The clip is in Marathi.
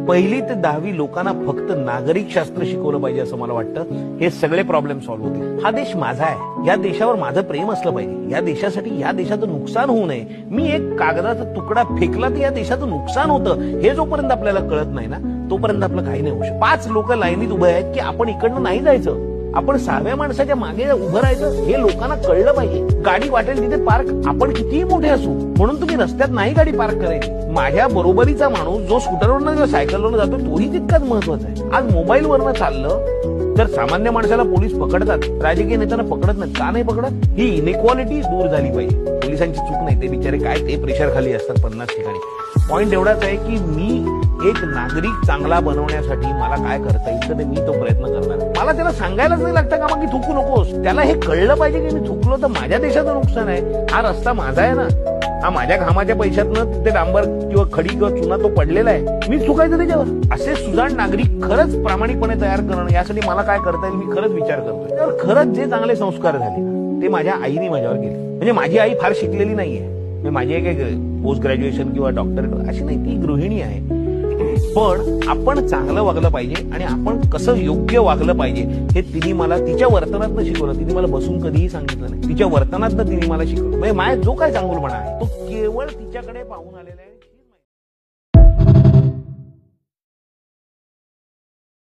पहिली ते 10वी लोकांना फक्त नागरिक शास्त्र शिकवलं पाहिजे असं मला वाटतं. हे सगळे प्रॉब्लेम सॉल्व्ह होतील. हा देश माझा आहे, या देशावर माझं प्रेम असलं पाहिजे. या देशासाठी या देशाचं नुकसान होऊ नये. मी एक कागदाचा तुकडा फेकला तर या देशाचं नुकसान होतं हे जोपर्यंत आपल्याला कळत नाही ना तोपर्यंत आपलं काही नाही होऊ शकत. 5 लोक लाईनीत उभे आहेत की आपण इकडनं नाही जायचं, आपण 6व्या माणसाच्या मागे उभं राहायचं हे लोकांना कळलं पाहिजे. गाडी वाटेल तिथे पार्क, आपण कितीही मोठे असू म्हणून तुम्ही रस्त्यात नाही गाडी पार्क करायची. माझ्या बरोबरीचा माणूस जो स्कूटरवरनं किंवा सायकलवरनं जातो तोही तितकाच महत्वाचा आहे. आज मोबाईलवरनं चाललं तर सामान्य माणसाला पोलीस पकडतात, राजकीय नेत्यांना पकडत नाहीत. का नाही पकडत? ही इनइक्वालिटी दूर झाली पाहिजे. पोलिसांची चूक नाही, ते बिचारे काय ते प्रेशर खाली असतात 50 ठिकाणी. पॉइंट एवढाच आहे की मी एक नागरिक चांगला बनवण्यासाठी मला काय करता येईल तर मी तो प्रयत्न करणार. मला त्याला सांगायलाच नाही लागतं का मग की थुकू नकोस. त्याला हे कळलं पाहिजे की मी थुकलो तर माझ्या देशाचं नुकसान आहे. हा रस्ता माझा आहे ना, हा माझ्या घामाच्या पैशातनं ते डांबर किंवा खडी किंवा चुना तो पडलेला आहे, मी चुकायचं त्याच्यावर. असे सुजाण नागरिक खरंच प्रामाणिकपणे तयार करणं यासाठी मला काय करता येईल मी खरंच विचार करतोय. त्यावर खरंच जे चांगले संस्कार झाले ना ते माझ्या आईने माझ्यावर केले. म्हणजे माझी आई फार शिकलेली नाहीये, माझी एक पोस्ट ग्रॅज्युएशन किंवा डॉक्टरेट अशी नाही, ती गृहिणी आहे. पण आपण चांगलं वागलं पाहिजे आणि आपण कसं योग्य वागलं पाहिजे हे तिने मला तिच्या वर्तनातनं शिकवलं. तिने मला बसून कधीही सांगितलं नाही, तिच्या वर्तनातनं तिने मला शिकवलं. म्हणजे माझा जो काय चांगुलपणा आहे तो केवळ तिच्याकडे पाहून आलेला आहे.